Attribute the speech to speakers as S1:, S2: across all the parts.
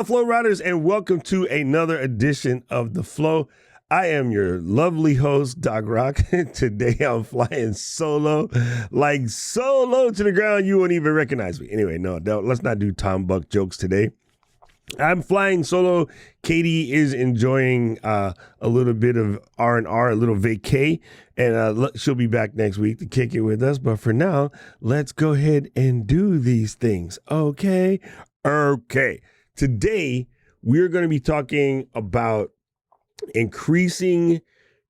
S1: Aloha, Flow Riders, and welcome to another edition of The Flow. I am your lovely host, Doc Rock. Today I'm flying solo, like solo to the ground. You won't even recognize me. Anyway, no, let's not do Tom Buck jokes today. I'm flying solo. Katie is enjoying a little bit of R&R, a little vacay, and she'll be back next week to kick it with us. But for now, let's go ahead and do these things. Okay. Today, we're going to be talking about increasing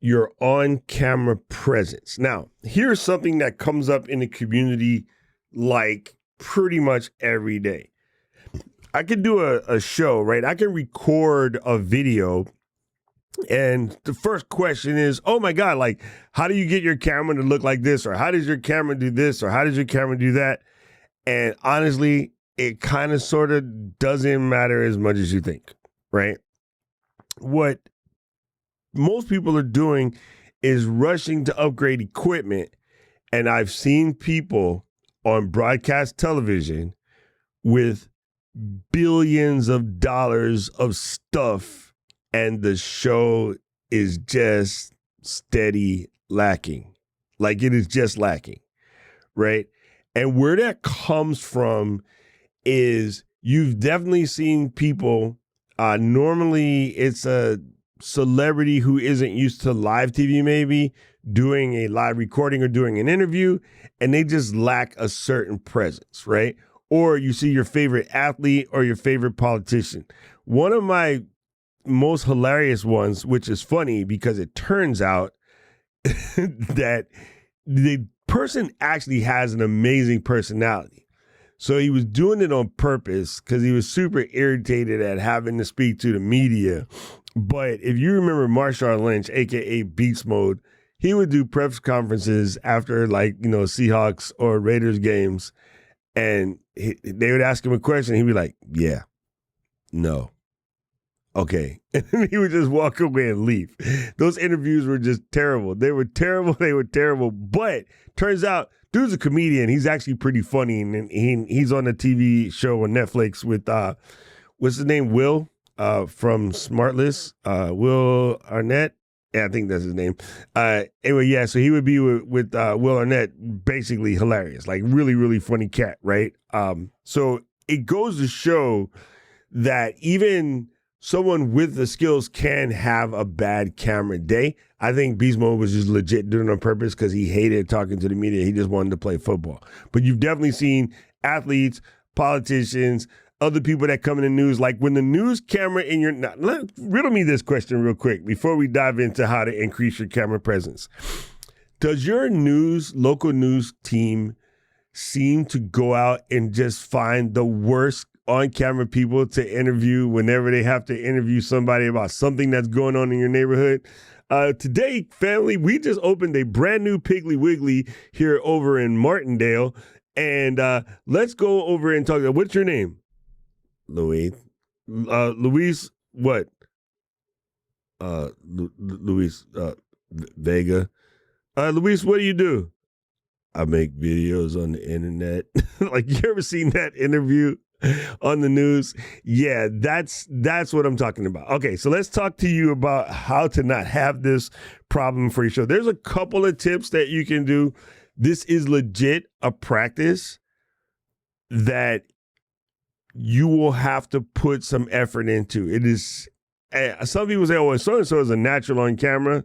S1: your on-camera presence. Now, here's something that comes up in the community like pretty much every day. I can do a show, right? I can record a video, and the first question is, oh my God, like, how do you get your camera to look like this? Or how does your camera do this? Or how does your camera do that? And honestly, it kind of sort of doesn't matter as much as you think, right? What most people are doing is rushing to upgrade equipment. And I've seen people on broadcast television with billions of dollars of stuff, and the show is just steady lacking. Like, it is just lacking, right? And where that comes from is you've definitely seen people, normally it's a celebrity who isn't used to live TV maybe, doing a live recording or doing an interview, and they just lack a certain presence, right? Or you see your favorite athlete or your favorite politician. One of my most hilarious ones, which is funny because it turns out that the person actually has an amazing personality. So he was doing it on purpose because he was super irritated at having to speak to the media. But if you remember Marshawn Lynch, aka Beast Mode, he would do press conferences after, like, Seahawks or Raiders games, and they would ask him a question. He'd be like, "Yeah, no, okay," and he would just walk away and leave. Those interviews were just terrible. They were terrible. But turns out, dude's a comedian. He's actually pretty funny, and he's on a TV show on Netflix with what's his name? Will from Smartless. Will Arnett. Yeah, I think that's his name. Anyway, yeah, so he would be with Will Arnett, basically hilarious, like really, really funny cat, right? So it goes to show that even someone with the skills can have a bad camera day. I think Beast Mode was just legit doing it on purpose because he hated talking to the media. He just wanted to play football. But you've definitely seen athletes, politicians, other people that come in the news, like when the news camera in your... Riddle me this question real quick before we dive into how to increase your camera presence. Does your local news team seem to go out and just find the worst on-camera people to interview whenever they have to interview somebody about something that's going on in your neighborhood? Today, family, we just opened a brand new Piggly Wiggly here over in Martindale, and let's go over and talk. What's your name? Luis. Luis, what? Luis Vega. Luis, what do you do? I make videos on the internet. Like, you ever seen that interview on the news? Yeah, that's what I'm talking about. Okay, so let's talk to you about how to not have this problem for your show. There's a couple of tips that you can do. This is legit a practice that you will have to put some effort into. It is, some people say, oh, so-and-so is a natural on camera.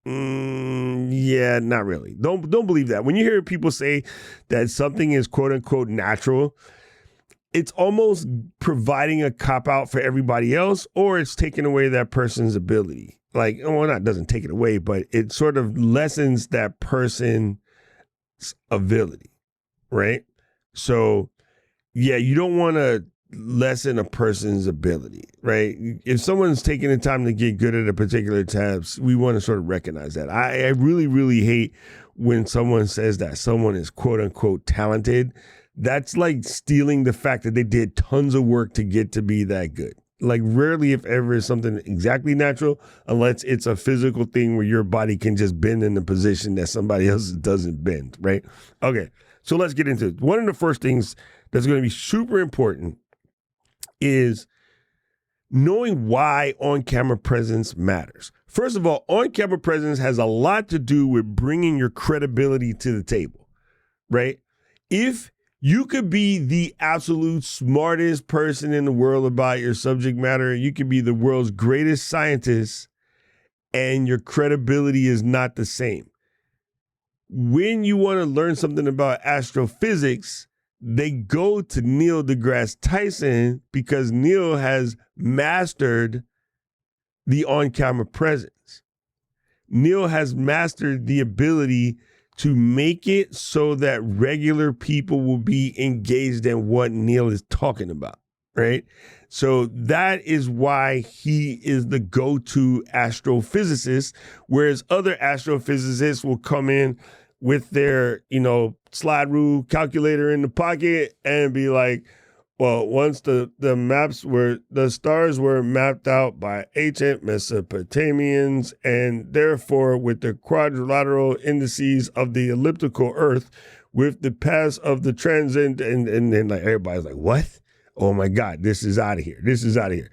S1: Yeah, not really. Don't believe that. When you hear people say that something is quote unquote natural, it's almost providing a cop-out for everybody else, or it's taking away that person's ability. Like, well, that doesn't take it away, but it sort of lessens that person's ability, right? So, yeah, you don't want to lessen a person's ability, right? If someone's taking the time to get good at a particular task, we want to sort of recognize that. I really, really hate when someone says that someone is quote unquote talented. That's like stealing the fact that they did tons of work to get to be that good. Like, rarely, if ever, is something exactly natural, unless it's a physical thing where your body can just bend in a position that somebody else doesn't bend, right? Okay, so let's get into it. One of the first things that's going to be super important is knowing why on-camera presence matters. First of all, on-camera presence has a lot to do with bringing your credibility to the table, right? If you could be the absolute smartest person in the world about your subject matter, you could be the world's greatest scientist, and your credibility is not the same. When you want to learn something about astrophysics, they go to Neil deGrasse Tyson because Neil has mastered the on-camera presence. Neil has mastered the ability to make it so that regular people will be engaged in what Neil is talking about, right? So that is why he is the go-to astrophysicist, whereas other astrophysicists will come in with their, slide rule calculator in the pocket and be like, well, once the stars were mapped out by ancient Mesopotamians, and therefore with the quadrilateral indices of the elliptical Earth, with the paths of the transcend, and then like everybody's like, what? Oh my God, this is out of here. This is out of here.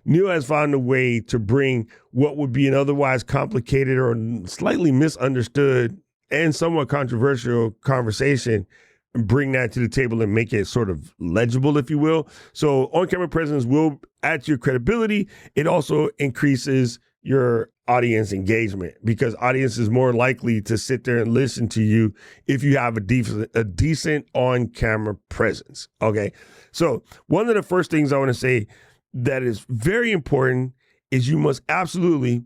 S1: Neil has found a way to bring what would be an otherwise complicated or slightly misunderstood and somewhat controversial conversation, bring that to the table and make it sort of legible, if you will. So on-camera presence will add to your credibility. It also increases your audience engagement because audience is more likely to sit there and listen to you if you have a decent on-camera presence. Okay. So one of the first things I want to say that is very important is you must absolutely,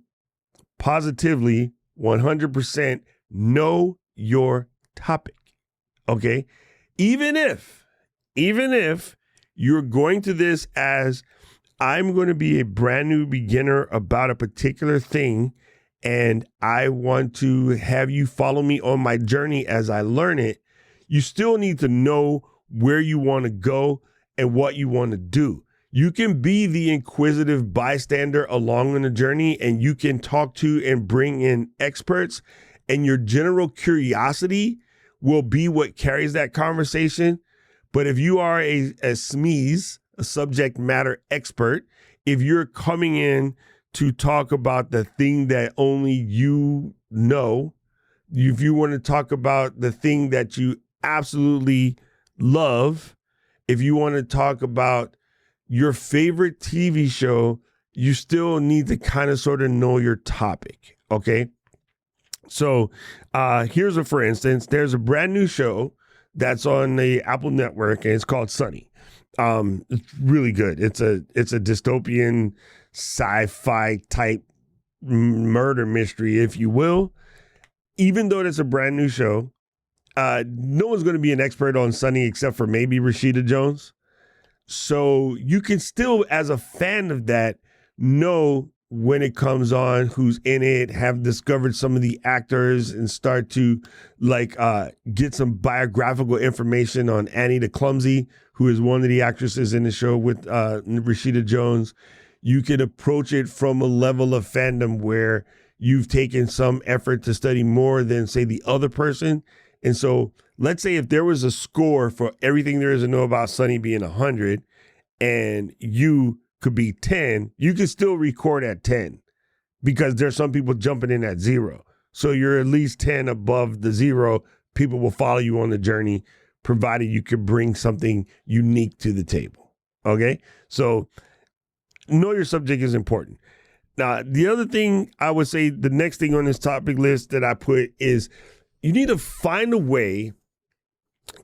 S1: positively, 100% know your topic. Okay. Even if you're going to this as I'm going to be a brand new beginner about a particular thing, and I want to have you follow me on my journey as I learn it, you still need to know where you want to go and what you want to do. You can be the inquisitive bystander along on the journey, and you can talk to and bring in experts, and your general curiosity will be what carries that conversation. But if you are a SMEs, a subject matter expert, if you're coming in to talk about the thing that only you know, if you want to talk about the thing that you absolutely love, if you want to talk about your favorite TV show, you still need to kind of sort of know your topic, okay? So here's a for instance, there's a brand new show that's on the Apple network, and it's called Sunny. It's really good. It's a dystopian sci-fi type murder mystery, if you will. Even though it's a brand new show, no one's going to be an expert on Sunny except for maybe Rashida Jones. So you can still, as a fan of that, know when it comes on, who's in it, have discovered some of the actors, and start to get some biographical information on Annie the Clumsy, who is one of the actresses in the show with Rashida Jones. You can approach it from a level of fandom where you've taken some effort to study more than, say, the other person. And so let's say if there was a score for everything there is to know about Sunny being 100 and you could be 10, you can still record at 10 because there's some people jumping in at 0. So you're at least 10 above the 0. People will follow you on the journey, provided you can bring something unique to the table. Okay? So know your subject is important. Now, the other thing I would say, the next thing on this topic list that I put is you need to find a way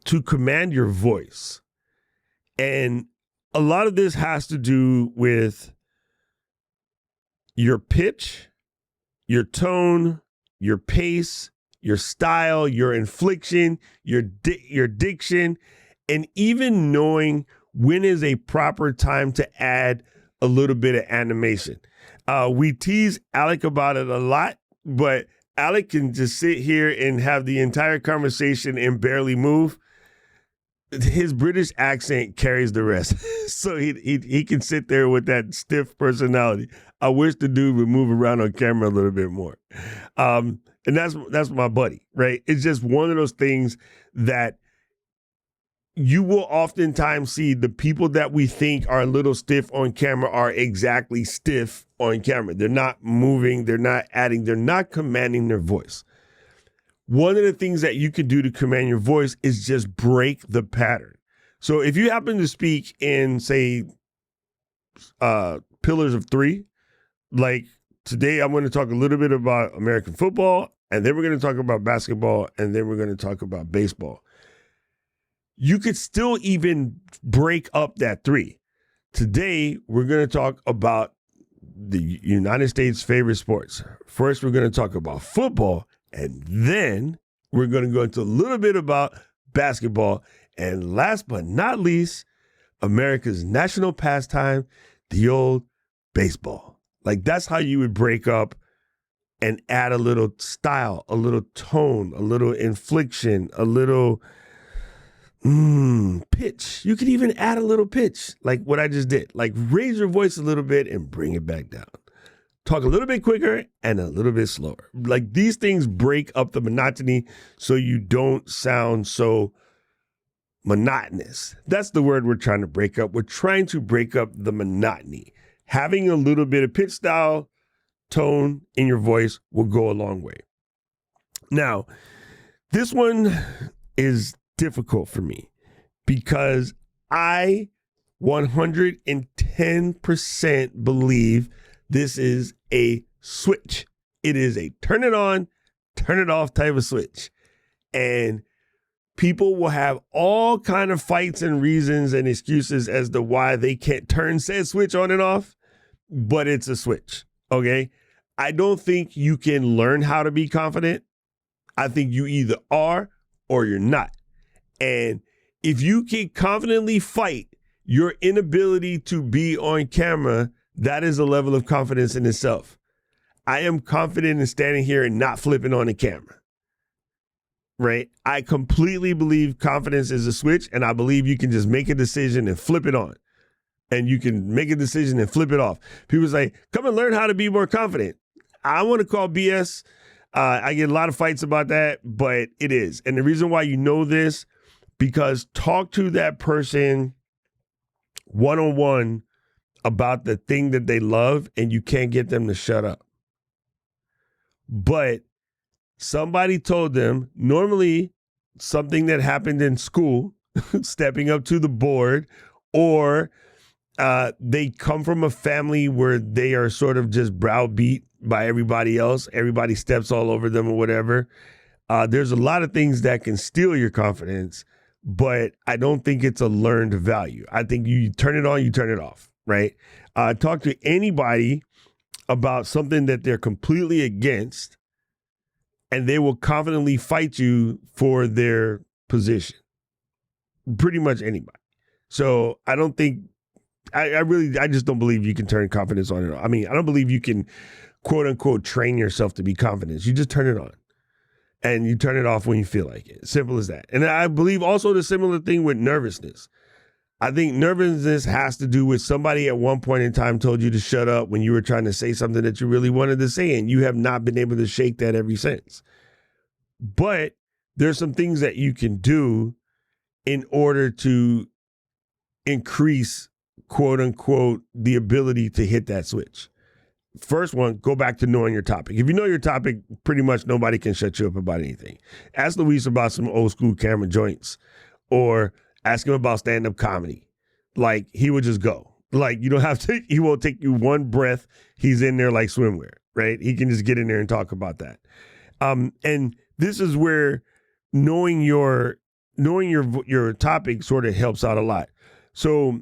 S1: to command your voice. And a lot of this has to do with your pitch, your tone, your pace, your style, your inflection, your diction, and even knowing when is a proper time to add a little bit of animation. We tease Alec about it a lot, but Alec can just sit here and have the entire conversation and barely move. His British accent carries the rest. So he can sit there with that stiff personality. I wish the dude would move around on camera a little bit more. And that's my buddy, right? It's just one of those things that you will oftentimes see the people that we think are a little stiff on camera are exactly stiff on camera. They're not moving, they're not adding, they're not commanding their voice. One of the things that you can do to command your voice is just break the pattern. So if you happen to speak in, say, pillars of three, like today I'm going to talk a little bit about American football, and then we're going to talk about basketball, and then we're going to talk about baseball. You could still even break up that three. Today, we're going to talk about the United States' favorite sports. First, we're going to talk about football, and then we're going to go into a little bit about basketball. And last but not least, America's national pastime, the old baseball. Like, that's how you would break up and add a little style, a little tone, a little inflection, a little pitch. You could even add a little pitch, like what I just did. Like, raise your voice a little bit and bring it back down. Talk a little bit quicker and a little bit slower. Like, these things break up the monotony so you don't sound so monotonous. That's the word we're trying to break up. We're trying to break up the monotony. Having a little bit of pitch style, tone in your voice will go a long way. Now, this one is difficult for me because I 110% believe this is a switch. It is a turn it on, turn it off type of switch. And people will have all kind of fights and reasons and excuses as to why they can't turn said switch on and off, but it's a switch, okay? I don't think you can learn how to be confident. I think you either are or you're not. And if you can confidently fight your inability to be on camera, that is a level of confidence in itself. I am confident in standing here and not flipping on the camera, right? I completely believe confidence is a switch, and I believe you can just make a decision and flip it on. And you can make a decision and flip it off. People say, come and learn how to be more confident. I want to call BS. I get a lot of fights about that, but it is. And the reason why you know this, because talk to that person one-on-one about the thing that they love, and you can't get them to shut up. But somebody told them, normally something that happened in school, stepping up to the board, or they come from a family where they are sort of just browbeat by everybody else. Everybody steps all over them or whatever. There's a lot of things that can steal your confidence, but I don't think it's a learned value. I think you turn it on, you turn it off, right? Talk to anybody about something that they're completely against, and they will confidently fight you for their position. Pretty much anybody. So I don't think, I just don't believe you can turn confidence on and off. I mean, I don't believe you can, quote unquote, train yourself to be confident. You just turn it on. And you turn it off when you feel like it. Simple as that. And I believe also the similar thing with nervousness. I think nervousness has to do with somebody at one point in time told you to shut up when you were trying to say something that you really wanted to say, and you have not been able to shake that ever since. But there's some things that you can do in order to increase, quote unquote, the ability to hit that switch. First one, go back to knowing your topic. If you know your topic, pretty much nobody can shut you up about anything. Ask Luis about some old school camera joints, or ask him about stand-up comedy. Like, he would just go. Like, you don't have to, he won't take you one breath. He's in there like swimwear, right? He can just get in there and talk about that. And this is where knowing your topic sort of helps out a lot. So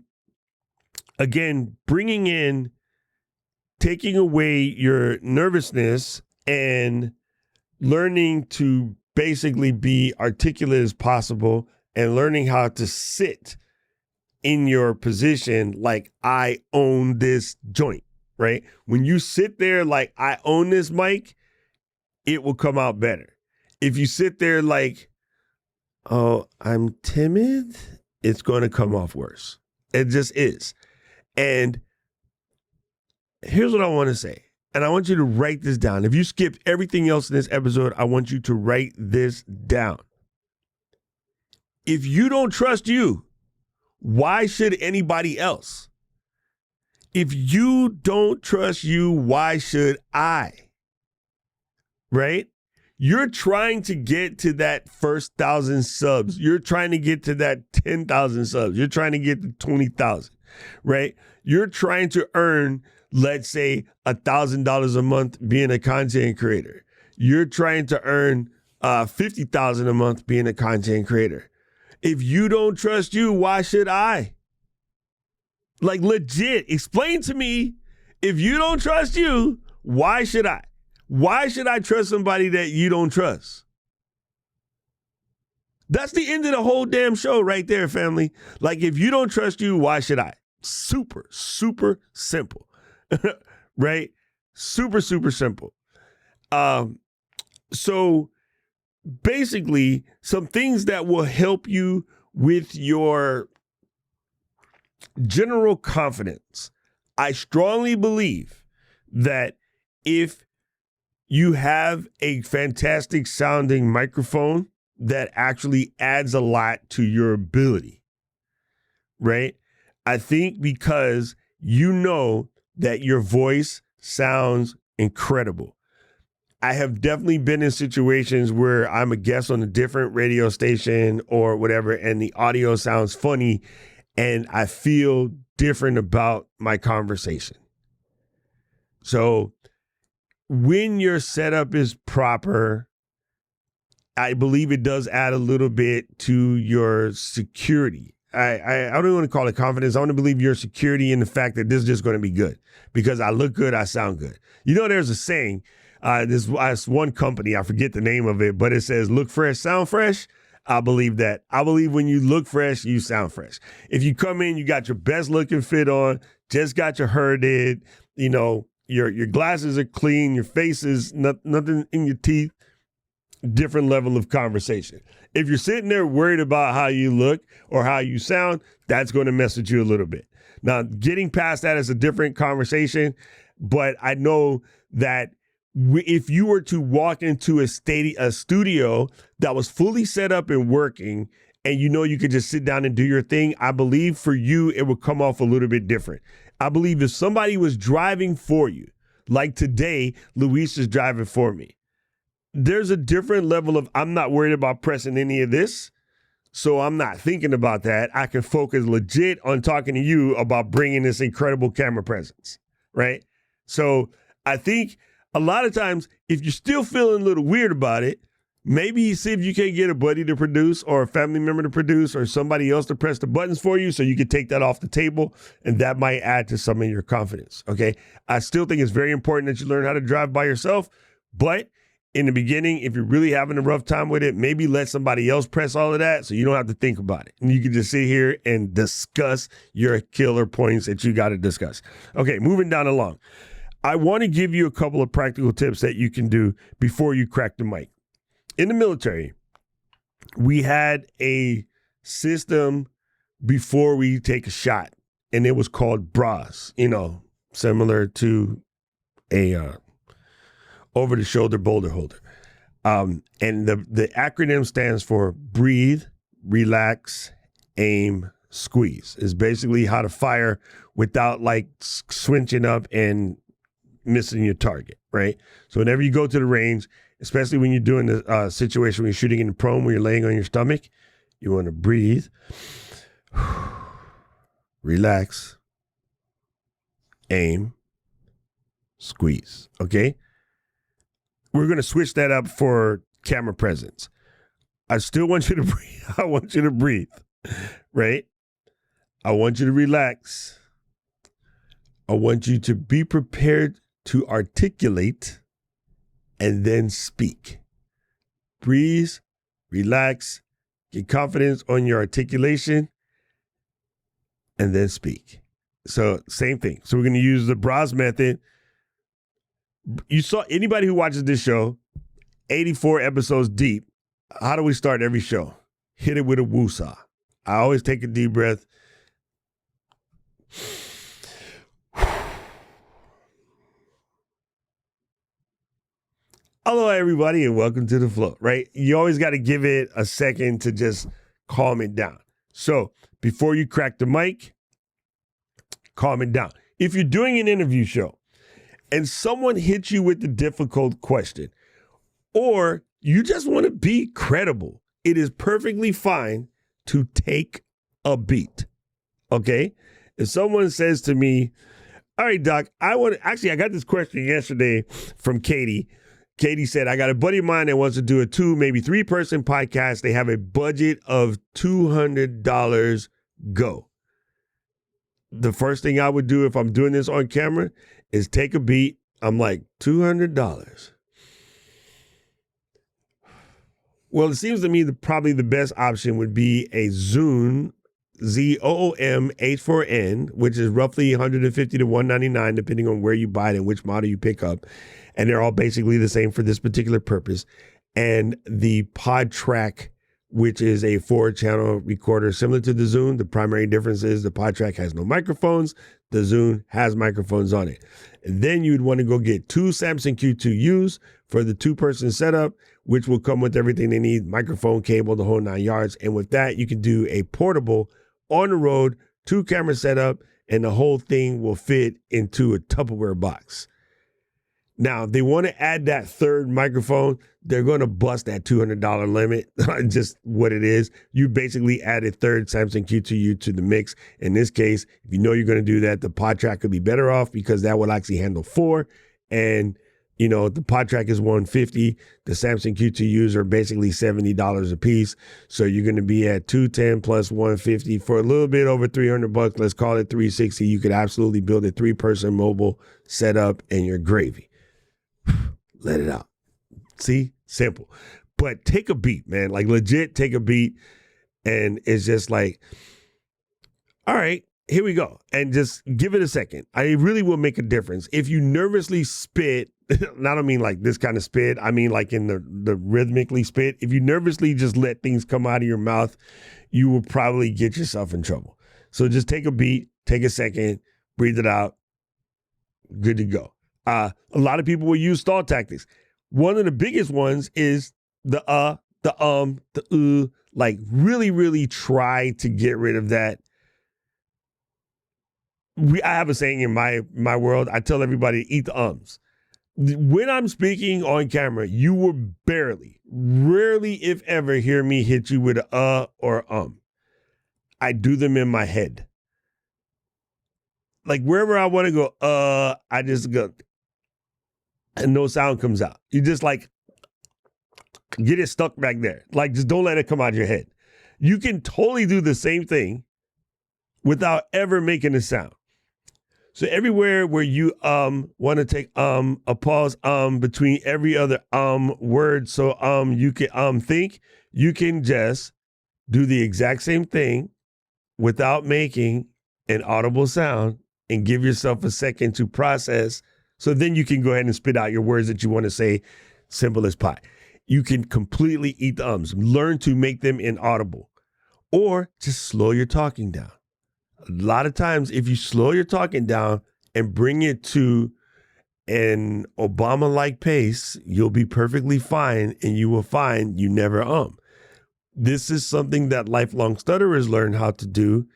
S1: again, taking away your nervousness and learning to basically be articulate as possible, and learning how to sit in your position like I own this joint, right? When you sit there like I own this mic, it will come out better. If you sit there like, oh, I'm timid, it's going to come off worse. It just is. And here's what I want to say, and I want you to write this down. If you skipped everything else in this episode, I want you to write this down. If you don't trust you, why should anybody else? If you don't trust you, why should I? Right? You're trying to get to that first 1,000 subs. You're trying to get to that 10,000 subs. You're trying to get to 20,000, right? You're trying to earn, let's say, $1,000 a month being a content creator. You're trying to earn $50,000 a month being a content creator. If you don't trust you, why should I? Like, legit, explain to me, if you don't trust you, why should I? Why should I trust somebody that you don't trust? That's the end of the whole damn show right there, family. Like, if you don't trust you, why should I? Super, super simple, right? Super, super simple. So basically, some things that will help you with your general confidence. I strongly believe that if you have a fantastic sounding microphone, that actually adds a lot to your ability, right? I think because you know that your voice sounds incredible. I have definitely been in situations where I'm a guest on a different radio station or whatever, and the audio sounds funny, and I feel different about my conversation. So when your setup is proper, I believe it does add a little bit to your security. I don't want to call it confidence. I want to believe your security in the fact that this is just going to be good because I look good, I sound good. You know, there's a saying, this one company, I forget the name of it, but it says, look fresh, sound fresh. I believe that. I believe when you look fresh, you sound fresh. If you come in, you got your best looking fit on, just got your hair did, you know, your glasses are clean, your face is nothing in your teeth, different level of conversation. If you're sitting there worried about how you look or how you sound, that's going to mess with you a little bit. Now, getting past that is a different conversation, but I know that if you were to walk into a studio that was fully set up and working, and you know you could just sit down and do your thing, I believe for you, it would come off a little bit different. I believe if somebody was driving for you, like today, Luis is driving for me, there's a different level of, I'm not worried about pressing any of this, so I'm not thinking about that. I can focus legit on talking to you about bringing this incredible camera presence, right? So I think a lot of times, if you're still feeling a little weird about it, maybe see if you can get a buddy to produce or a family member to produce or somebody else to press the buttons for you so you can take that off the table, and that might add to some of your confidence, okay? I still think it's very important that you learn how to drive by yourself, but in the beginning, if you're really having a rough time with it, maybe let somebody else press all of that so you don't have to think about it. And you can just sit here and discuss your killer points that you got to discuss. Okay, moving down along. I want to give you a couple of practical tips that you can do before you crack the mic. In the military, we had a system before we take a shot, and it was called bras, you know, similar to a over-the-shoulder boulder holder. And the acronym stands for breathe, relax, aim, squeeze. It's basically how to fire without like switching up and missing your target, right? So whenever you go to the range, especially when you're doing the situation where you're shooting in the prone, where you're laying on your stomach, you want to breathe, relax, aim, squeeze, okay? We're going to switch that up for camera presence. I still want you to breathe. I want you to breathe, right? I want you to relax. I want you to be prepared to articulate and then speak. Breathe, relax, get confidence on your articulation, and then speak. So same thing. So we're going to use the bras method. You saw anybody who watches this show, 84 episodes deep. How do we start every show? Hit it with a woosah. I always take a deep breath. Hello, everybody, and welcome to the flow, right? You always got to give it a second to just calm it down. So before you crack the mic, calm it down. If you're doing an interview show and someone hits you with the difficult question, or you just want to be credible, it is perfectly fine to take a beat. Okay? If someone says to me, all right, Doc, I got this question yesterday from Katie. Katie said, I got a buddy of mine that wants to do a 2, maybe 3-person podcast. They have a budget of $200. Go. The first thing I would do if I'm doing this on camera is take a beat. I'm like, $200. Well, it seems to me that probably the best option would be a Zoom, ZOOM H4n, which is roughly $150 to $199, depending on where you buy it and which model you pick up. And they're all basically the same for this particular purpose. And the PodTrack, which is a 4-channel recorder similar to the Zoom. The primary difference is the PodTrack has no microphones. The Zoom has microphones on it. And then you'd want to go get 2 Samson Q2Us for the 2-person setup, which will come with everything they need, microphone, cable, the whole 9 yards. And with that, you can do a portable, on the road, 2-camera setup, and the whole thing will fit into a Tupperware box. Now, if they want to add that 3rd microphone, they're going to bust that $200 limit, just what it is. You basically add a 3rd Samson Q2U to the mix. In this case, if you know you're going to do that, the PodTrack could be better off because that will actually handle 4. And, you know, the PodTrack is $150. The Samson Q2Us are basically $70 a piece. So you're going to be at $210 plus $150 for a little bit over $300. Let's call it $360. You could absolutely build a 3-person mobile setup and you're gravy. Let it out. See? Simple. But take a beat, man. Like legit take a beat. And it's just like, all right, here we go. And just give it a second. I really will make a difference. If you nervously spit, and I don't mean like this kind of spit. I mean like in the rhythmically spit. If you nervously just let things come out of your mouth, you will probably get yourself in trouble. So just take a beat, take a second, breathe it out. Good to go. A lot of people will use stall tactics. One of the biggest ones is the like really, really try to get rid of that. I have a saying in my world. I tell everybody to eat the ums. When I'm speaking on camera, you will rarely, if ever, hear me hit you with a or I do them in my head. Like wherever I want to go, I just go, and no sound comes out. You just like get it stuck back there. Like just don't let it come out of your head. You can totally do the same thing without ever making a sound. So everywhere where you want to take a pause between every other word, so you can think, you can just do the exact same thing without making an audible sound and give yourself a second to process. So then you can go ahead and spit out your words that you want to say, simple as pie. You can completely eat the ums. Learn to make them inaudible. Or just slow your talking down. A lot of times, if you slow your talking down and bring it to an Obama-like pace, you'll be perfectly fine and you will find you never This is something that lifelong stutterers learn how to do,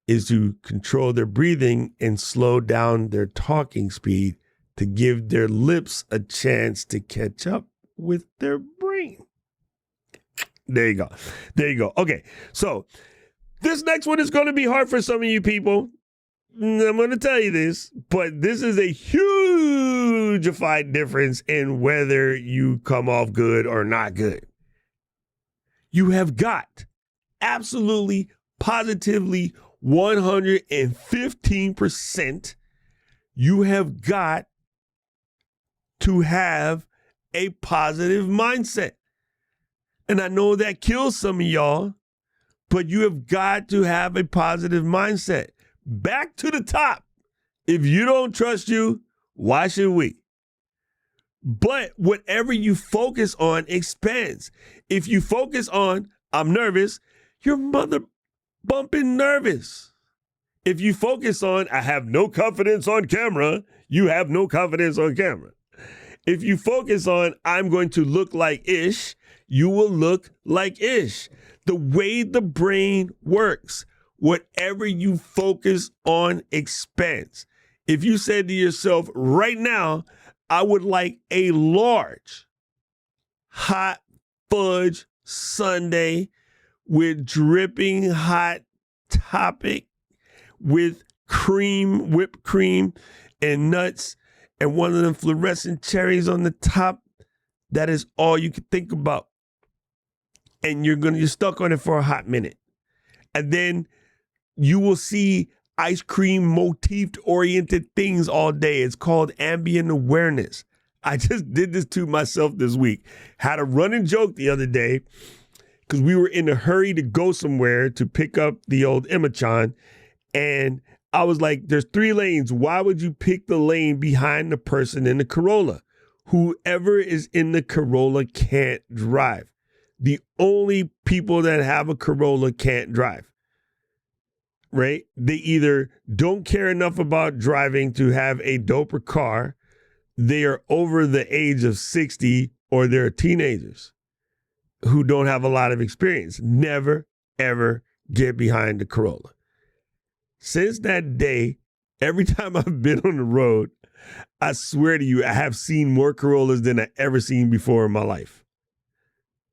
S1: is to control their breathing and slow down their talking speed to give their lips a chance to catch up with their brain. There you go. There you go. Okay, so this next one is going to be hard for some of you people. I'm going to tell you this, but this is a huge-ified difference in whether you come off good or not good. You have got absolutely, positively, 115%, you have got to have a positive mindset. And I know that kills some of y'all, but you have got to have a positive mindset. Back to the top. If you don't trust you, why should we? But whatever you focus on expands. If you focus on, I'm nervous, you're mother bumping nervous. If you focus on, I have no confidence on camera, you have no confidence on camera. If you focus on, I'm going to look like Ish, you will look like Ish. The way the brain works, whatever you focus on expands. If you said to yourself right now, I would like a large hot fudge sundae with dripping hot topping with cream, whipped cream and nuts and one of them fluorescent cherries on the top, that is all you can think about. And you're stuck on it for a hot minute. And then you will see ice cream motif oriented things all day. It's called ambient awareness. I just did this to myself this week. Had a running joke the other day because we were in a hurry to go somewhere to pick up the old Emma-chan. And I was like, there's 3 lanes. Why would you pick the lane behind the person in the Corolla? Whoever is in the Corolla can't drive. The only people that have a Corolla can't drive, right? They either don't care enough about driving to have a doper car, they are over the age of 60, or they're teenagers who don't have a lot of experience. Never, ever get behind the Corolla. Since that day, every time I've been on the road, I swear to you, I have seen more Corollas than I've ever seen before in my life.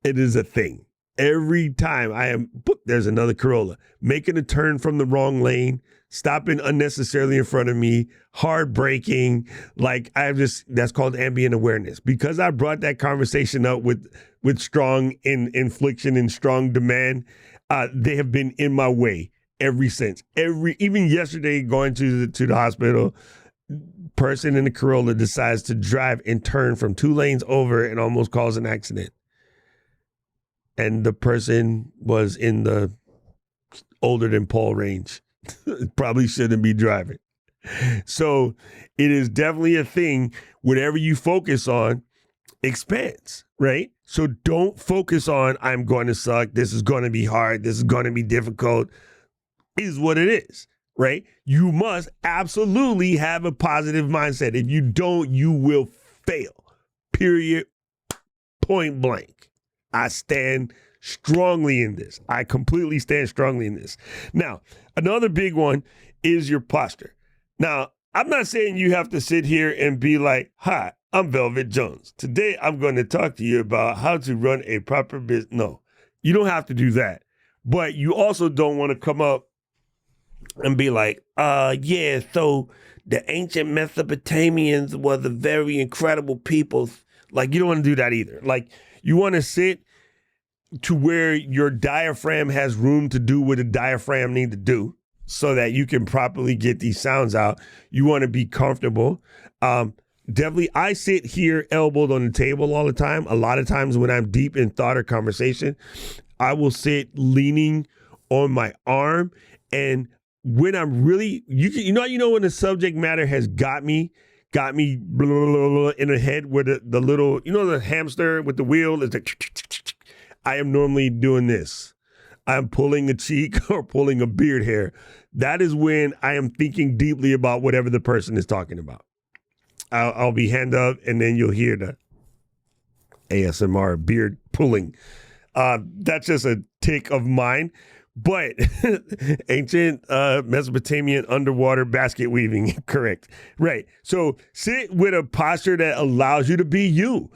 S1: It is a thing. Every time there's another Corolla, making a turn from the wrong lane, stopping unnecessarily in front of me, hard braking. That's called ambient awareness. Because I brought that conversation up with strong infliction and strong demand, they have been in my way ever since. Even yesterday, going to the hospital, person in the Corolla decides to drive and turn from 2 lanes over and almost cause an accident. And the person was in the older than Paul range. Probably shouldn't be driving. So it is definitely a thing. Whatever you focus on expands, right? So don't focus on, I'm going to suck. This is going to be hard. This is going to be difficult. Is what it is, right? You must absolutely have a positive mindset. If you don't, you will fail. Period. Point blank. I stand strongly in this. I completely stand strongly in this. Now, another big one is your posture. Now, I'm not saying you have to sit here and be like, hi, I'm Velvet Jones. Today, I'm going to talk to you about how to run a proper business. No, you don't have to do that. But you also don't want to come up and be like, yeah, so the ancient Mesopotamians were the very incredible people. Like, you don't want to do that either. Like, you want to sit to where your diaphragm has room to do what a diaphragm needs to do so that you can properly get these sounds out. You want to be comfortable. Definitely, I sit here elbowed on the table all the time. A lot of times when I'm deep in thought or conversation, I will sit leaning on my arm. And when I'm really, you know when the subject matter has got me blah, blah, blah, in the head where the little, the hamster with the wheel is like, I am normally doing this. I'm pulling a cheek or pulling a beard hair. That is when I am thinking deeply about whatever the person is talking about. I'll be hand up and then you'll hear the ASMR beard pulling. That's just a tick of mine. But ancient Mesopotamian underwater basket weaving, correct. Right. So sit with a posture that allows you to be you.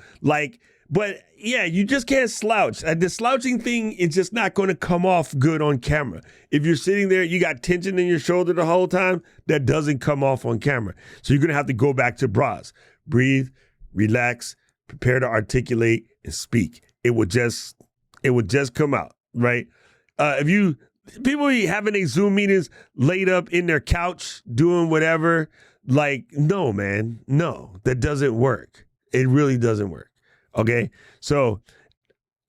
S1: But yeah, you just can't slouch. The slouching thing is just not going to come off good on camera. If you're sitting there, you got tension in your shoulder the whole time, that doesn't come off on camera. So you're going to have to go back to bras. Breathe, relax, prepare to articulate, and speak. It would just come out, right? People having these Zoom meetings laid up in their couch doing whatever, no, man, no, that doesn't work. It really doesn't work. Okay. So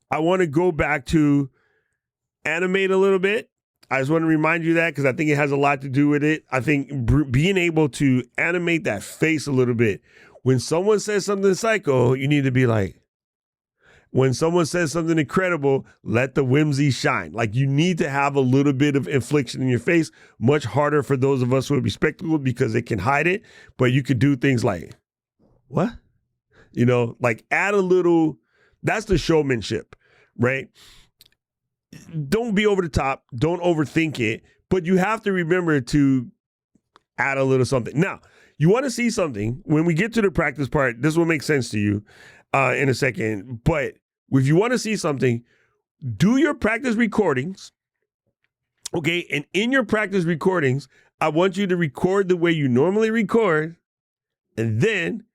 S1: I want to go back to animate a little bit. I just want to remind you that because I think it has a lot to do with it. I think being able to animate that face a little bit. When someone says something psycho, you need to be like, when someone says something incredible, let the whimsy shine. You need to have a little bit of infliction in your face. Much harder for those of us who are respectable because they can hide it. But you could do things like, what? like add a little, that's the showmanship, right? Don't be over the top. Don't overthink it, but you have to remember to add a little something. Now, you want to see something. When we get to the practice part, this will make sense to you in a second, but if you want to see something, do your practice recordings, okay? And in your practice recordings, I want you to record the way you normally record, and then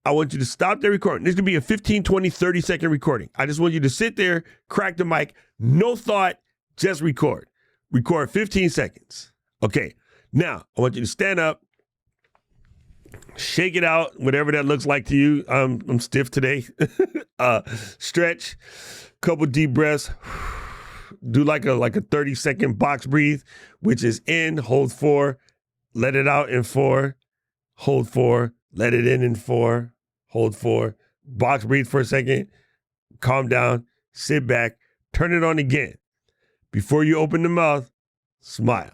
S1: I want you to stop the recording. This could be a 15, 20, 30-second recording. I just want you to sit there, crack the mic, no thought, just record. Record 15 seconds. Okay, now I want you to stand up, shake it out, whatever that looks like to you. I'm stiff today. Stretch, couple deep breaths. Do like a 30-second box breathe, which is in, hold 4, let it out in 4, hold 4, let it in 4, hold 4, box breathe for a second, calm down, sit back, turn it on again. Before you open the mouth, smile.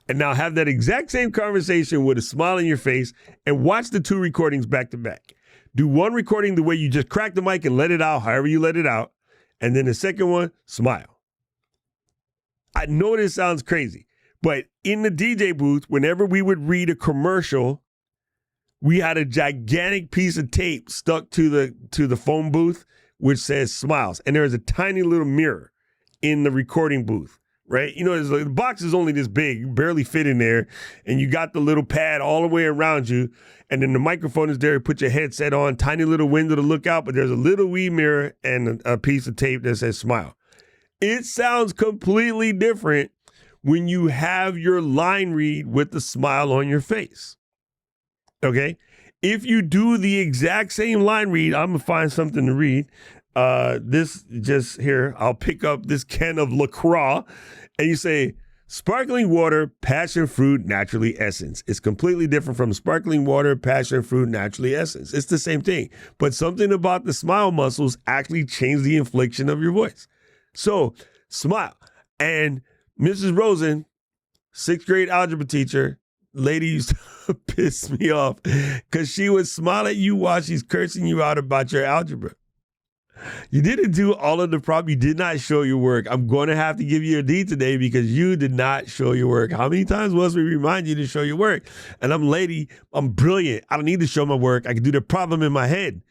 S1: And now have that exact same conversation with a smile on your face and watch the 2 recordings back to back. Do one recording the way you just crack the mic and let it out, however you let it out. And then the second one, smile. I know this sounds crazy, but in the DJ booth, whenever we would read a commercial, we had a gigantic piece of tape stuck to the phone booth, which says smiles. And there's a tiny little mirror in the recording booth, right? The box is only this big, you barely fit in there. And you got the little pad all the way around you. And then the microphone is there, put your headset on, tiny little window to look out, but there's a little wee mirror and a piece of tape that says smile. It sounds completely different when you have your line read with the smile on your face. Okay? If you do the exact same line read, I'm going to find something to read. This just here, I'll pick up this can of LaCroix and you say, sparkling water, passion fruit, naturally essence. It's completely different from sparkling water, passion fruit, naturally essence. It's the same thing, but something about the smile muscles actually change the inflection of your voice. So smile. And Mrs. Rosen, 6th grade algebra teacher, lady used to piss me off because she would smile at you while she's cursing you out about your algebra. You didn't do all of the problem. You did not show your work. I'm going to have to give you a D today because you did not show your work. How many times must we remind you to show your work? And I'm brilliant. I don't need to show my work. I can do the problem in my head.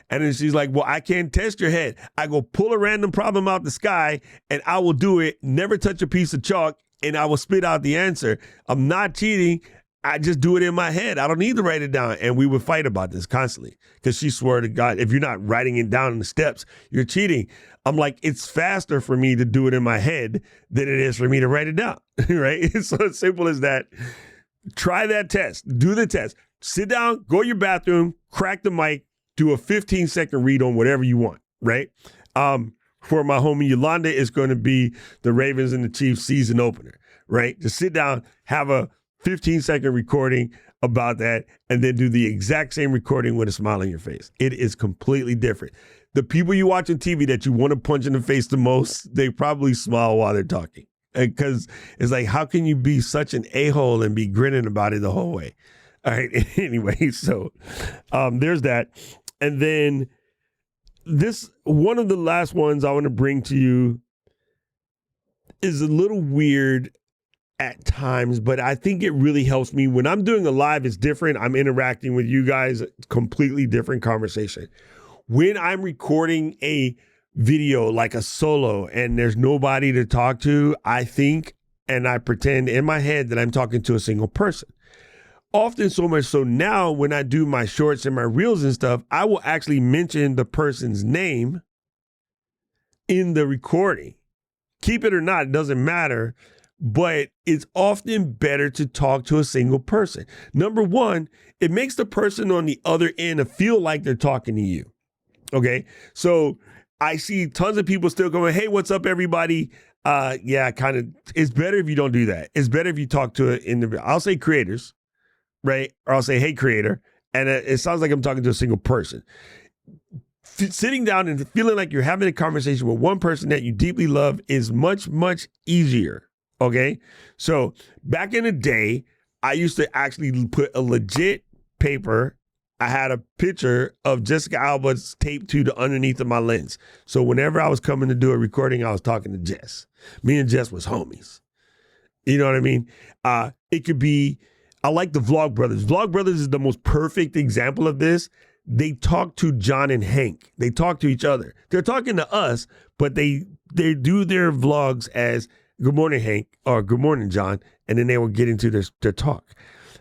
S1: And then she's like, well, I can't test your head. I go pull a random problem out the sky and I will do it, never touch a piece of chalk, and I will spit out the answer. I'm not cheating. I just do it in my head. I don't need to write it down. And we would fight about this constantly because she swore to God, if you're not writing it down in the steps, you're cheating. I'm like, it's faster for me to do it in my head than it is for me to write it down, right? It's so simple as that. Try that test. Do the test. Sit down, go to your bathroom, crack the mic, do a 15-second read on whatever you want, right? For my homie Yolanda, it's going to be the Ravens and the Chiefs season opener, right? Just sit down, have a 15-second recording about that, and then do the exact same recording with a smile on your face. It is completely different. The people you watch on TV that you want to punch in the face the most, they probably smile while they're talking. Because it's like, how can you be such an a-hole and be grinning about it the whole way? All right, anyway, so there's that. And then one of the last ones I want to bring to you is a little weird at times, but I think it really helps me. When I'm doing a live, it's different. I'm interacting with you guys, completely different conversation. When I'm recording a video like a solo and there's nobody to talk to, I think and I pretend in my head that I'm talking to a single person. Often so much so now when I do my shorts and my reels and stuff, I will actually mention the person's name in the recording. Keep it or not, it doesn't matter, but it's often better to talk to a single person. Number one, it makes the person on the other end feel like they're talking to you. Okay, so I see tons of people still going, hey, what's up, everybody? It's better if you don't do that. It's better if you talk to an individual. I'll say creators, right? Or I'll say, hey, creator. And it sounds like I'm talking to a single person. Sitting down and feeling like you're having a conversation with one person that you deeply love is much, much easier. Okay. So back in the day, I used to actually put a legit paper I had a picture of Jessica Alba's taped to the underneath of my lens. So whenever I was coming to do a recording, I was talking to Jess. Me and Jess was homies. You know what I mean? It could be, I like the Vlog Brothers. Vlog Brothers is the most perfect example of this. They talk to John and Hank. They talk to each other. They're talking to us, but they do their vlogs as good morning, Hank, or good morning, John. And then they will get into their talk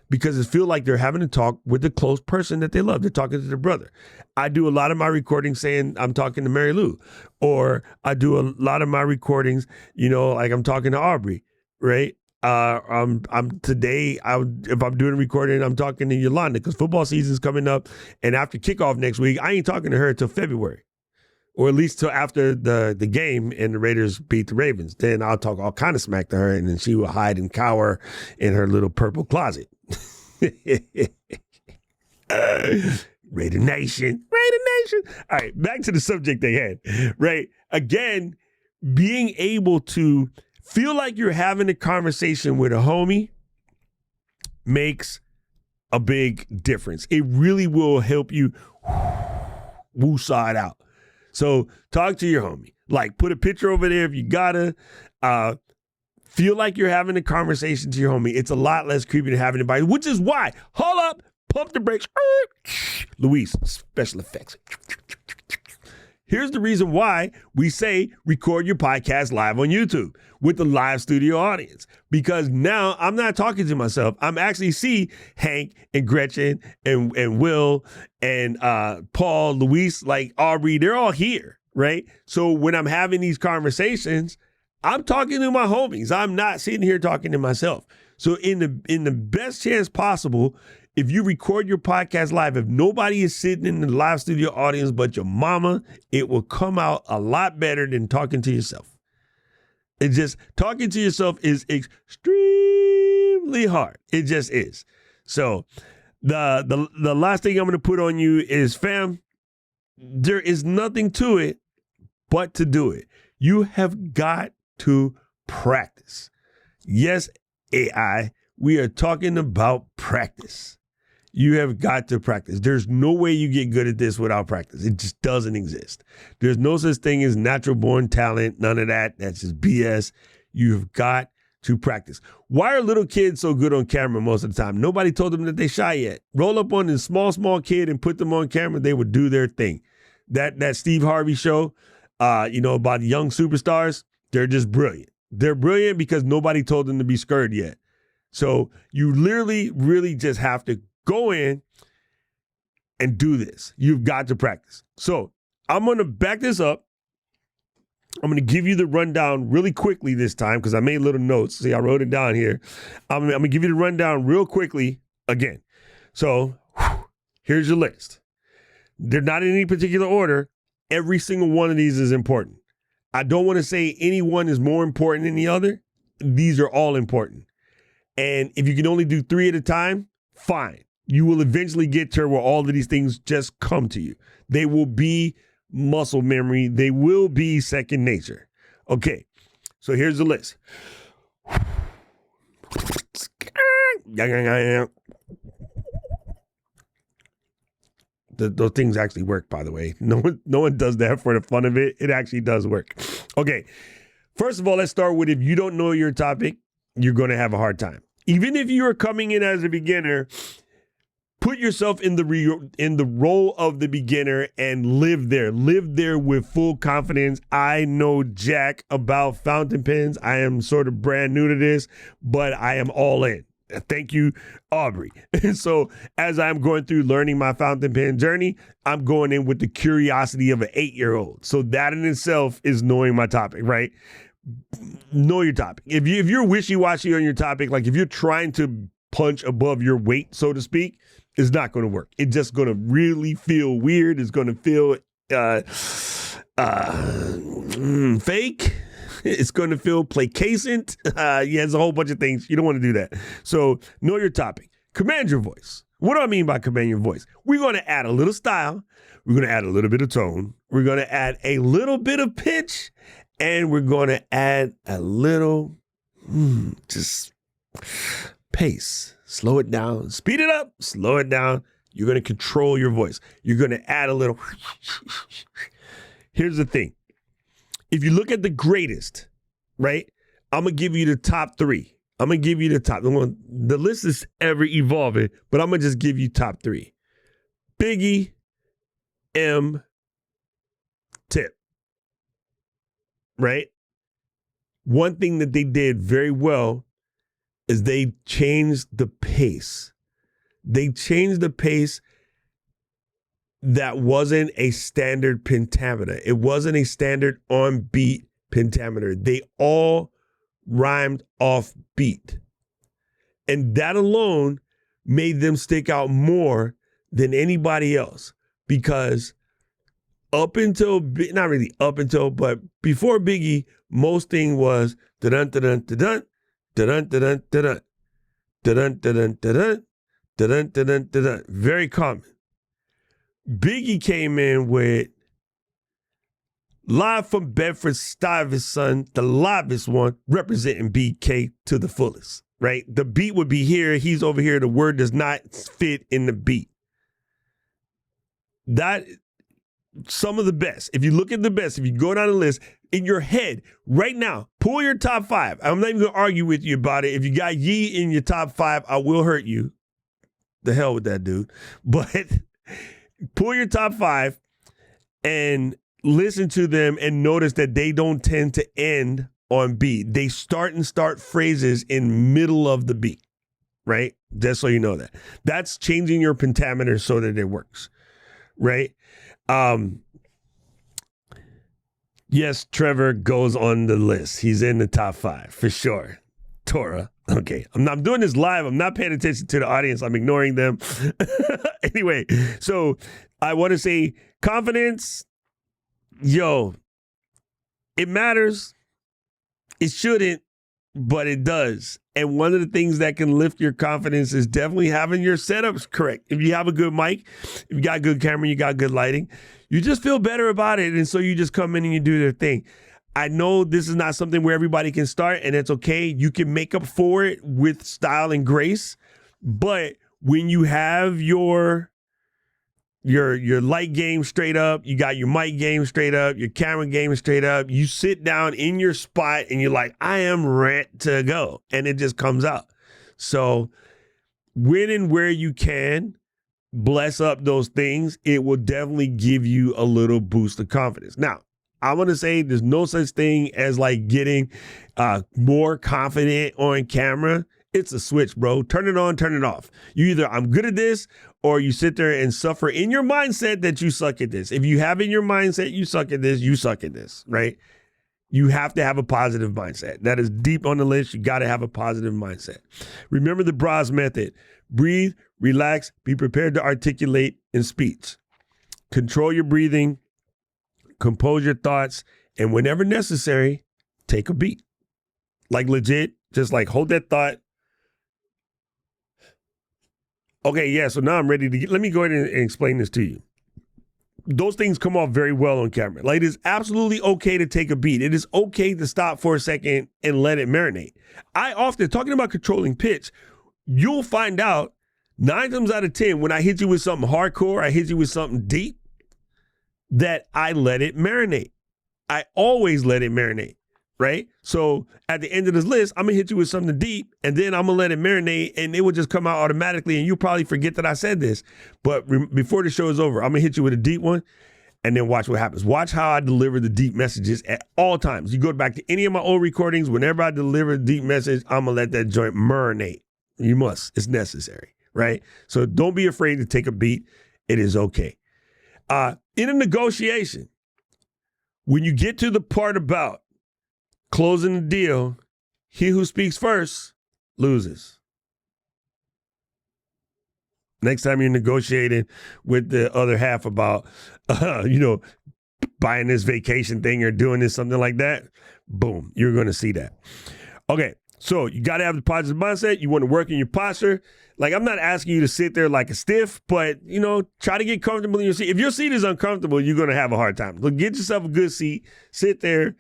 S1: because it feels like they're having a talk with a close person that they love. They're talking to their brother. I do a lot of my recordings saying I'm talking to Mary Lou, or I do a lot of my recordings, like I'm talking to Aubrey, right? If I'm doing a recording, I'm talking to Yolanda because football season's coming up. And after kickoff next week, I ain't talking to her until February, or at least till after the game and the Raiders beat the Ravens. Then I'll talk all kind of smack to her, and then she will hide and cower in her little purple closet. Raider Nation. All right, back to the subject they had, right? Again, being able to feel like you're having a conversation with a homie makes a big difference. It really will help you woo-saw it out. So talk to your homie. Like, put a picture over there if you gotta. Feel like you're having a conversation to your homie. It's a lot less creepy than having anybody, which is why, hold up, pump the brakes. Luis, special effects. Here's the reason why we say record your podcast live on YouTube with the live studio audience. Because now I'm not talking to myself. I'm actually see Hank and Gretchen and Will and Paul, Luis, like Aubrey, they're all here, right? So when I'm having these conversations, I'm talking to my homies. I'm not sitting here talking to myself. So in the best chance possible, if you record your podcast live, if nobody is sitting in the live studio audience but your mama, it will come out a lot better than talking to yourself. It's just, talking to yourself is extremely hard. It just is. So the last thing I'm going to put on you is, fam, there is nothing to it but to do it. You have got to practice. Yes, AI, we are talking about practice. You have got to practice. There's no way you get good at this without practice. It just doesn't exist. There's no such thing as natural born talent. None of that. That's just BS. You've got to practice. Why are little kids so good on camera most of the time? Nobody told them that they shy yet. Roll up on this small kid and put them on camera. They would do their thing. That Steve Harvey show, about young superstars, they're just brilliant. They're brilliant because nobody told them to be scared yet. So you literally, really just have to go in and do this. You've got to practice. So I'm going to back this up. I'm going to give you the rundown really quickly this time because I made little notes. See, I wrote it down here. I'm going to give you the rundown real quickly again. So here's your list. They're not in any particular order. Every single one of these is important. I don't want to say any one is more important than the other. These are all important. And if you can only do 3 at a time, fine. You will eventually get to where all of these things just come to you. They will be muscle memory. They will be second nature. Okay, so here's the list. Those things actually work, by the way. No one does that for the fun of it. It actually does work. Okay, first of all, let's start with, if you don't know your topic, you're going to have a hard time. Even if you are coming in as a beginner, put yourself in the role of the beginner and live there. Live there with full confidence. I know jack about fountain pens. I am sort of brand new to this, but I am all in. Thank you, Aubrey. And so as I'm going through learning my fountain pen journey, I'm going in with the curiosity of an 8-year-old. So that in itself is knowing my topic, right? Know your topic. If you're wishy-washy on your topic, like if you're trying to punch above your weight, so to speak, it's not going to work. It's just going to really feel weird. It's going to feel fake. It's going to feel placasent. There's a whole bunch of things. You don't want to do that. So know your topic. Command your voice. What do I mean by command your voice? We're going to add a little style. We're going to add a little bit of tone. We're going to add a little bit of pitch. And we're going to add a little just pace. Slow it down. Speed it up. Slow it down. You're going to control your voice. You're going to add a little. Here's the thing. If you look at the greatest, right? I'm going to give you the top 3. I'm going to give you the top. The list is ever evolving, but I'm going to just give you top 3. Biggie, M, Tip. Right? One thing that they did very well is they changed the pace. They changed the pace that wasn't a standard pentameter. It wasn't a standard on beat pentameter. They all rhymed off beat. And that alone made them stick out more than anybody else, because up until, not really up until, but before Biggie, most thing was da-dun, da-dun, da-dun, da-dun, da-dun, da-dun, da-dun, da-dun, da-dun, da-dun, da-dun, da-dun. Very common. Biggie came in with live from Bedford-Stuyvesant, the livest one, representing BK to the fullest, right? The beat would be here, he's over here, the word does not fit in the beat. That, some of the best. If you look at the best, if you go down the list, in your head, right now, pull your top 5. I'm not even going to argue with you about it. If you got Yee in your top 5, I will hurt you. The hell with that dude. But pull your top 5 and listen to them and notice that they don't tend to end on beat. They start phrases in middle of the beat, right? Just so you know that. That's changing your pentameter so that it works, right? Yes, Trevor goes on the list. He's in the top 5 for sure. Torah. Okay, I'm doing this live. I'm not paying attention to the audience. I'm ignoring them. Anyway, so I want to say confidence. Yo, it matters. It shouldn't, but it does. And one of the things that can lift your confidence is definitely having your setups correct. If you have a good mic, if you got good camera, you got good lighting, you just feel better about it. And so you just come in and you do their thing. I know this is not something where everybody can start, and it's okay. You can make up for it with style and grace. But when you have your light game straight up, you got your mic game straight up, your camera game straight up, you sit down in your spot and you're like, I am ready to go. And it just comes out. So when and where you can bless up those things, it will definitely give you a little boost of confidence. Now, I want to say there's no such thing as like getting more confident on camera. It's a switch, bro. Turn it on, turn it off. You either I'm good at this, or you sit there and suffer in your mindset that you suck at this. If you have in your mindset you suck at this, you suck at this, right? You have to have a positive mindset. That is deep on the list. You got to have a positive mindset. Remember the Bras method. Breathe, relax, be prepared to articulate in speech. Control your breathing, compose your thoughts, and whenever necessary, take a beat. Like legit, just like hold that thought. Okay, yeah, so now I'm ready to let me go ahead and explain this to you. Those things come off very well on camera. Like, it is absolutely okay to take a beat. It is okay to stop for a second and let it marinate. I often, talking about controlling pitch, you'll find out 9 times out of 10, when I hit you with something hardcore, I hit you with something deep, that I let it marinate. I always let it marinate, right? So at the end of this list, I'm gonna hit you with something deep, and then I'm gonna let it marinate, and it will just come out automatically, and you'll probably forget that I said this. But before the show is over, I'm gonna hit you with a deep one, and then watch what happens. Watch how I deliver the deep messages at all times. You go back to any of my old recordings, whenever I deliver a deep message, I'm gonna let that joint marinate. You must, it's necessary, right? So don't be afraid to take a beat. It is okay. In a negotiation, when you get to the part about closing the deal, he who speaks first loses. Next time you're negotiating with the other half about, buying this vacation thing or doing this, something like that, boom, you're going to see that. Okay, so you got to have the positive mindset. You want to work in your posture. Like, I'm not asking you to sit there like a stiff, but, try to get comfortable in your seat. If your seat is uncomfortable, you're going to have a hard time. Look, get yourself a good seat, sit there,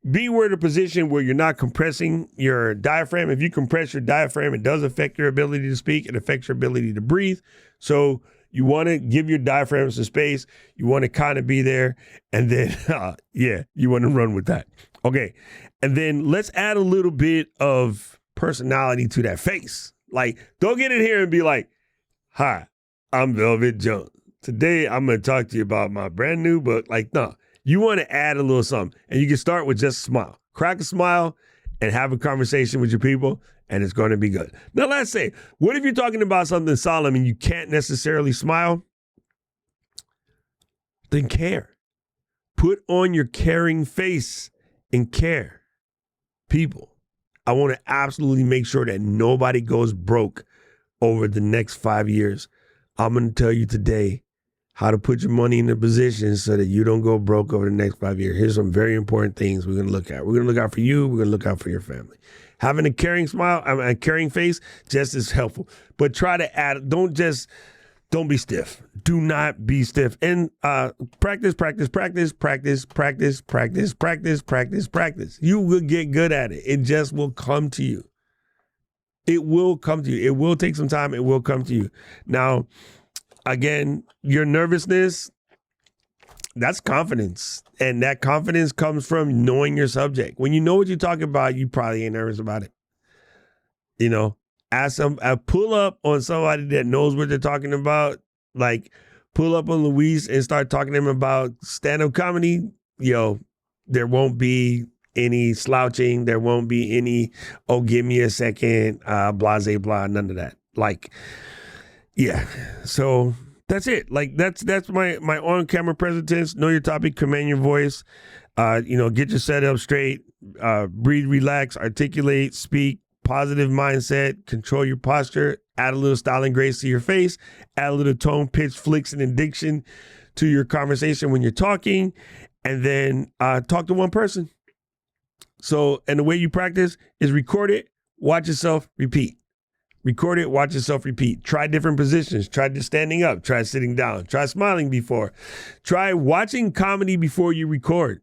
S1: be in a position where you're not compressing your diaphragm. If you compress your diaphragm, it does affect your ability to speak. It affects your ability to breathe. So You want to give your diaphragm some space. You want to kind of be there. And then, you want to run with that. Okay. And then let's add a little bit of personality to that face. Like, don't get in here and be like, hi, I'm Velvet Jones. Today, I'm going to talk to you about my brand new book. Like, no, you want to add a little something. And you can start with just a smile. Crack a smile and have a conversation with your people, and it's going to be good. Now, let's say, what if you're talking about something solemn and you can't necessarily smile? Then care. Put on your caring face and care. People, I want to absolutely make sure that nobody goes broke over the next 5 years. I'm going to tell you today how to put your money in a position so that you don't go broke over the next 5 years. Here's some very important things we're going to look at. We're going to look out for you. We're going to look out for your family. Having a caring smile, a caring face, just as helpful. But try to add, don't be stiff. Do not be stiff. And practice. You will get good at it. It just will come to you. It will come to you. It will take some time. It will come to you. Now, again, your nervousness, that's confidence. And that confidence comes from knowing your subject. When you know what you're talking about, you probably ain't nervous about it. You know, pull up on somebody that knows what they're talking about. Like, pull up on Luis and start talking to him about stand-up comedy. There won't be any slouching. There won't be any, oh, give me a second, blase, blah, none of that. Like, yeah. So that's it. Like, that's my on-camera presence. Know your topic, command your voice, get your setup straight, breathe, relax, articulate, speak, positive mindset, control your posture, add a little style and grace to your face, add a little tone, pitch, flicks, and diction to your conversation when you're talking, and then talk to one person. So, and the way you practice is record it, watch yourself, repeat. Record it, watch yourself, repeat. Try different positions. Try just standing up. Try sitting down. Try smiling before. Try watching comedy before you record.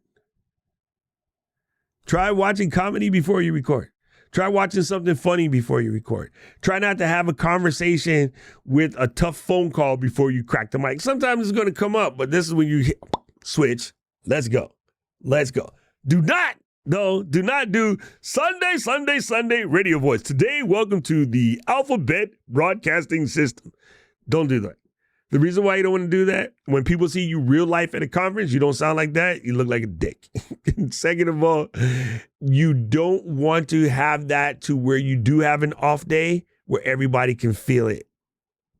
S1: Try watching comedy before you record. Try watching something funny before you record. Try not to have a conversation with a tough phone call before you crack the mic. Sometimes it's going to come up, but this is when you hit switch. Let's go. Do not do Sunday radio voice. Today, welcome to the Alphabet Broadcasting System. Don't do that. The reason why you don't want to do that, when people see you real life at a conference, you don't sound like that, you look like a dick. Second of all, you don't want to have that to where you do have an off day where everybody can feel it,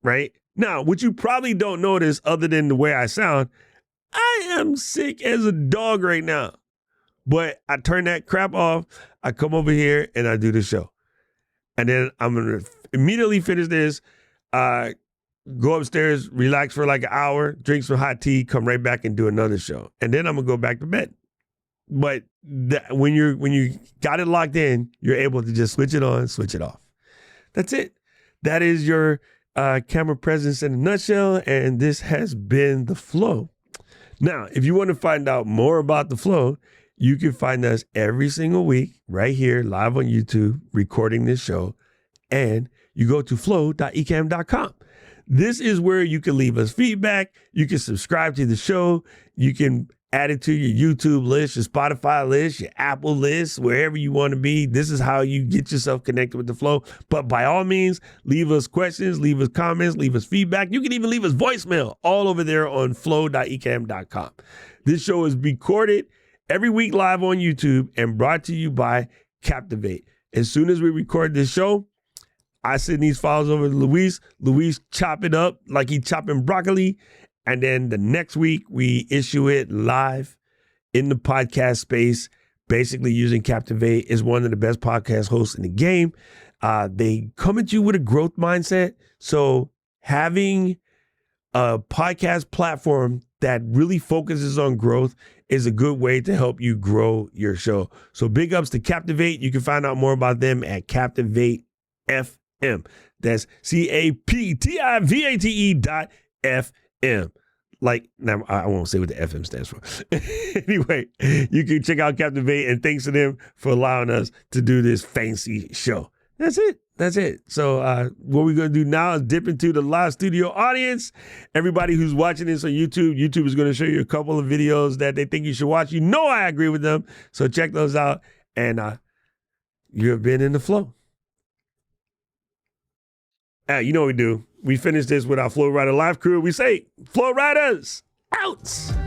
S1: right? Now, what you probably don't notice other than the way I sound, I am sick as a dog right now. But I turn that crap off, I come over here and I do the show. And then I'm going to immediately finish this, go upstairs, relax for like an hour, drink some hot tea, come right back and do another show. And then I'm going to go back to bed. But when you got it locked in, you're able to just switch it on, switch it off. That's it. That is your camera presence in a nutshell. And this has been The Flow. Now, if you want to find out more about The Flow, you can find us every single week right here live on YouTube recording this show. And you go to flow.ecamm.com. This is where you can leave us feedback. You can subscribe to the show. You can add it to your YouTube list, your Spotify list, your Apple list, wherever you want to be. This is how you get yourself connected with The Flow. But by all means, leave us questions, leave us comments, leave us feedback. You can even leave us voicemail all over there on flow.ecamm.com. This show is recorded every week live on YouTube and brought to you by Captivate. As soon as we record this show, I send these files over to Luis. Luis chop it up like he chopping broccoli. And then the next week, we issue it live in the podcast space, basically using Captivate. Is one of the best podcast hosts in the game. They come at you with a growth mindset. So having a podcast platform that really focuses on growth is a good way to help you grow your show. So big ups to Captivate. You can find out more about them at Captivate FM. That's CAPTIVATE.FM. Like, now I won't say what the FM stands for. Anyway, you can check out Captivate, and thanks to them for allowing us to do this fancy show. That's it. That's it. So what we're going to do now is dip into the live studio audience. Everybody who's watching this on YouTube, YouTube is going to show you a couple of videos that they think you should watch. You know I agree with them. So check those out. And you have been in the flow. You know what we do. We finish this with our Flow Rider Live crew. We say, Flow Riders, out!